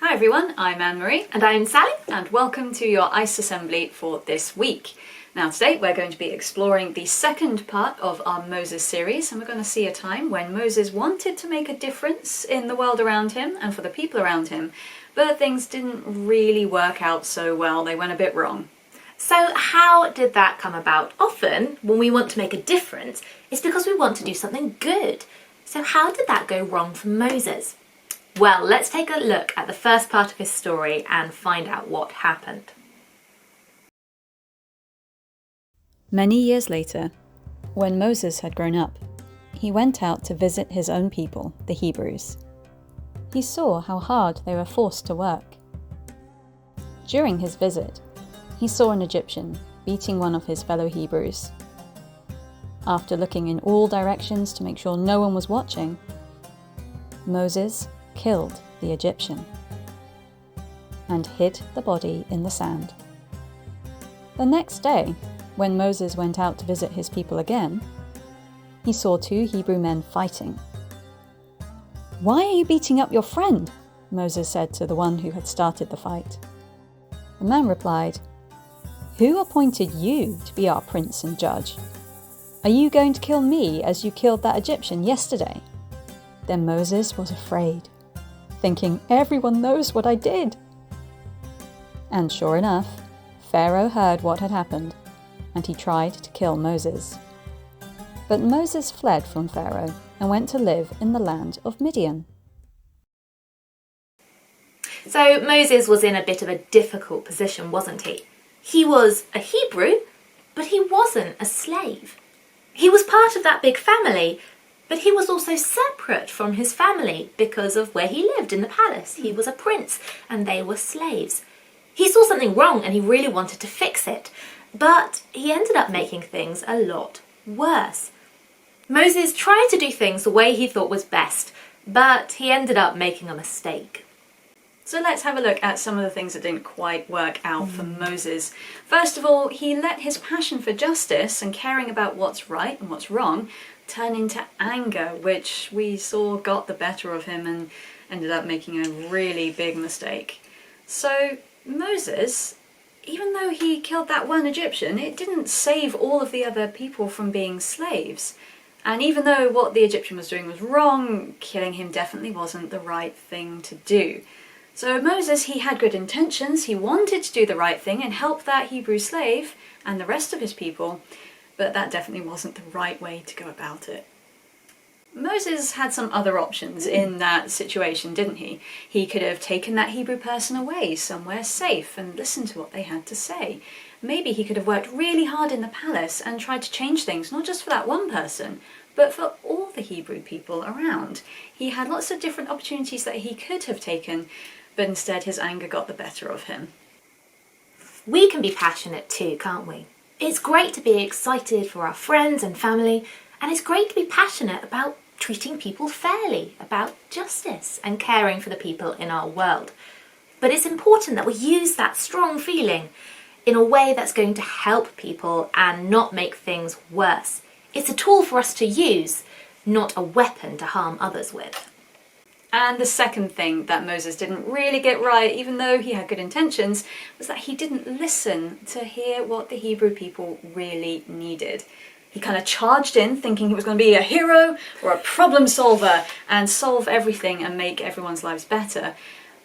Hi everyone, I'm Anne-Marie. And I'm Sally. And welcome to your ICE Assembly for this week. Now today we're going to be exploring the second part of our Moses series, and we're going to see a time when Moses wanted to make a difference in the world around him and for the people around him, but things didn't really work out so well. They went a bit wrong. So how did that come about? Often, when we want to make a difference, it's because we want to do something good. So how did that go wrong for Moses? Well, let's take a look at the first part of his story and find out what happened. Many years later, when Moses had grown up, he went out to visit his own people, the Hebrews. He saw how hard they were forced to work. During his visit, he saw an Egyptian beating one of his fellow Hebrews. After looking in all directions to make sure no one was watching, Moses killed the Egyptian and hid the body in the sand. The next day, when Moses went out to visit his people again, he saw two Hebrew men fighting. "Why are you beating up your friend?" Moses said to the one who had started the fight. The man replied, "Who appointed you to be our prince and judge? Are you going to kill me as you killed that Egyptian yesterday?" Then Moses was afraid, thinking, "Everyone knows what I did." And sure enough, Pharaoh heard what had happened, and he tried to kill Moses. But Moses fled from Pharaoh and went to live in the land of Midian. So Moses was in a bit of a difficult position, wasn't he? He was a Hebrew, but he wasn't a slave. He was part of that big family, but he was also separate from his family because of where he lived in the palace. He was a prince and they were slaves. He saw something wrong and he really wanted to fix it, but he ended up making things a lot worse. Moses tried to do things the way he thought was best, but he ended up making a mistake. So let's have a look at some of the things that didn't quite work out for Moses. First of all, he let his passion for justice and caring about what's right and what's wrong turn into anger, which we saw got the better of him and ended up making a really big mistake. So Moses, even though he killed that one Egyptian, it didn't save all of the other people from being slaves. And even though what the Egyptian was doing was wrong, killing him definitely wasn't the right thing to do. So Moses, he had good intentions, he wanted to do the right thing and help that Hebrew slave and the rest of his people, but that definitely wasn't the right way to go about it. Moses had some other options in that situation, didn't he? He could have taken that Hebrew person away somewhere safe and listened to what they had to say. Maybe he could have worked really hard in the palace and tried to change things, not just for that one person, but for all the Hebrew people around. He had lots of different opportunities that he could have taken, but instead his anger got the better of him. We can be passionate too, can't we? It's great to be excited for our friends and family, and it's great to be passionate about treating people fairly, about justice and caring for the people in our world. But it's important that we use that strong feeling in a way that's going to help people and not make things worse. It's a tool for us to use, not a weapon to harm others with. And the second thing that Moses didn't really get right, even though he had good intentions, was that he didn't listen to hear what the Hebrew people really needed. He kind of charged in thinking he was going to be a hero or a problem solver and solve everything and make everyone's lives better.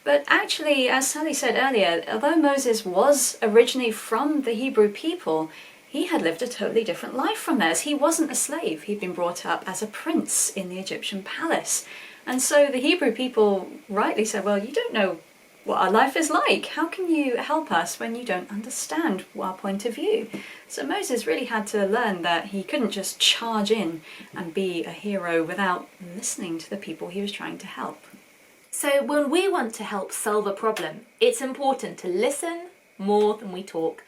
But actually, as Sally said earlier, although Moses was originally from the Hebrew people, he had lived a totally different life from theirs. He wasn't a slave. He'd been brought up as a prince in the Egyptian palace. And so the Hebrew people rightly said, "Well, you don't know what our life is like. How can you help us when you don't understand our point of view?" So Moses really had to learn that he couldn't just charge in and be a hero without listening to the people he was trying to help. So when we want to help solve a problem, it's important to listen more than we talk.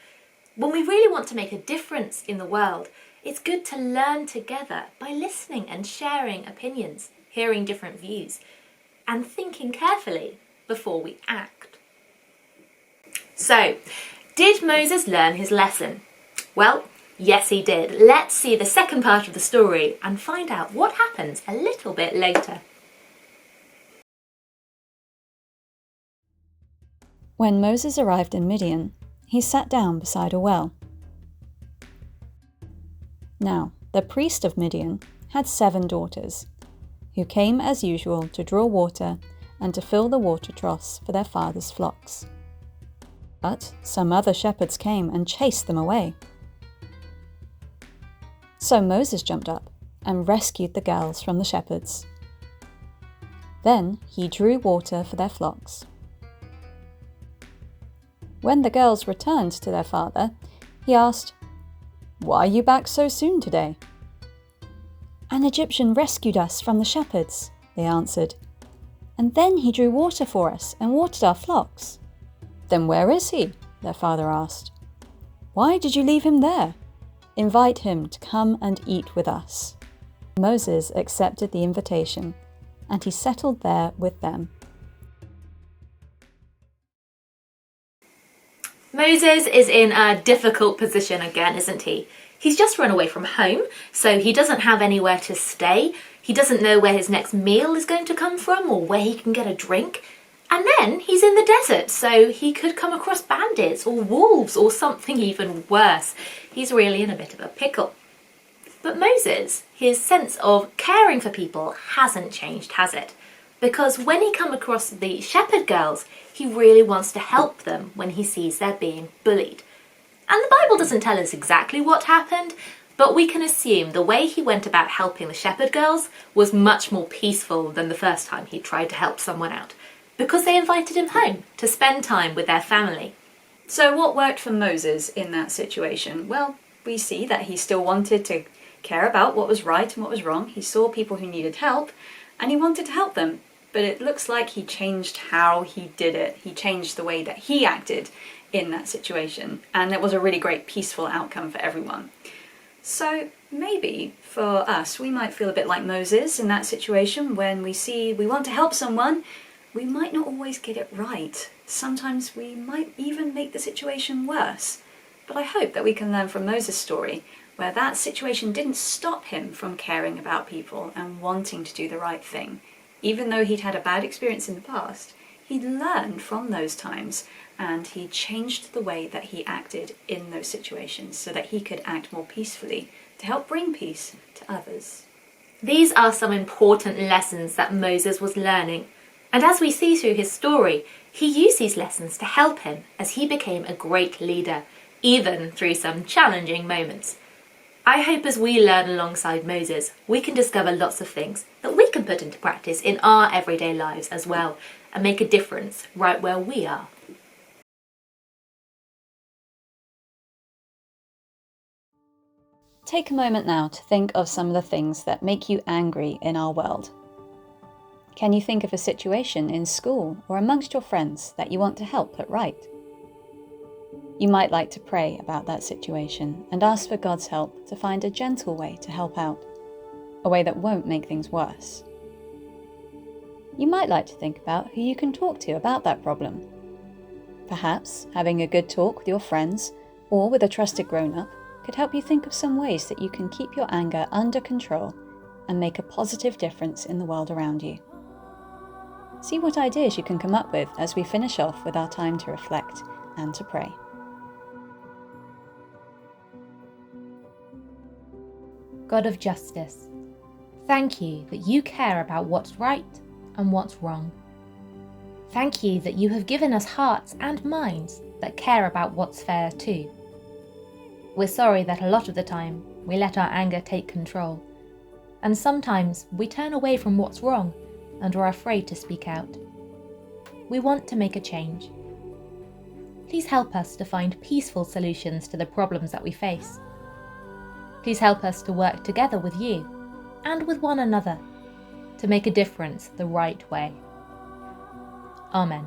When we really want to make a difference in the world, it's good to learn together by listening and sharing opinions, hearing different views, and thinking carefully before we act. So, did Moses learn his lesson? Well, yes he did. Let's see the second part of the story and find out what happens a little bit later. When Moses arrived in Midian, he sat down beside a well. Now, the priest of Midian had 7 daughters, who came as usual to draw water and to fill the water troughs for their father's flocks. But some other shepherds came and chased them away. So Moses jumped up and rescued the girls from the shepherds. Then he drew water for their flocks. When the girls returned to their father, he asked, "Why are you back so soon today?" "An Egyptian rescued us from the shepherds," they answered. "And then he drew water for us and watered our flocks." "Then where is he?" their father asked. "Why did you leave him there? Invite him to come and eat with us." Moses accepted the invitation, and he settled there with them. Moses is in a difficult position again, isn't he? He's just run away from home, so he doesn't have anywhere to stay. He doesn't know where his next meal is going to come from or where he can get a drink. And then he's in the desert, so he could come across bandits or wolves or something even worse. He's really in a bit of a pickle. But Moses, his sense of caring for people hasn't changed, has it? Because when he comes across the shepherd girls, he really wants to help them when he sees they're being bullied. And the Bible doesn't tell us exactly what happened, but we can assume the way he went about helping the shepherd girls was much more peaceful than the first time he tried to help someone out, because they invited him home to spend time with their family. So what worked for Moses in that situation? Well, we see that he still wanted to care about what was right and what was wrong. He saw people who needed help, and he wanted to help them. But it looks like he changed how he did it. He changed the way that he acted in that situation. And it was a really great peaceful outcome for everyone. So maybe for us, we might feel a bit like Moses in that situation when we see we want to help someone. We might not always get it right. Sometimes we might even make the situation worse. But I hope that we can learn from Moses' story, where that situation didn't stop him from caring about people and wanting to do the right thing. Even though he'd had a bad experience in the past, he'd learned from those times and he changed the way that he acted in those situations so that he could act more peacefully to help bring peace to others. These are some important lessons that Moses was learning. And as we see through his story, he used these lessons to help him as he became a great leader, even through some challenging moments. I hope as we learn alongside Moses, we can discover lots of things that we can put into practice in our everyday lives as well, and make a difference right where we are. Take a moment now to think of some of the things that make you angry in our world. Can you think of a situation in school or amongst your friends that you want to help put right? You might like to pray about that situation and ask for God's help to find a gentle way to help out, a way that won't make things worse. You might like to think about who you can talk to about that problem. Perhaps having a good talk with your friends or with a trusted grown-up could help you think of some ways that you can keep your anger under control and make a positive difference in the world around you. See what ideas you can come up with as we finish off with our time to reflect and to pray. God of justice, thank you that you care about what's right and what's wrong. Thank you that you have given us hearts and minds that care about what's fair too. We're sorry that a lot of the time we let our anger take control, and sometimes we turn away from what's wrong and are afraid to speak out. We want to make a change. Please help us to find peaceful solutions to the problems that we face. Please help us to work together with you and with one another to make a difference the right way. Amen.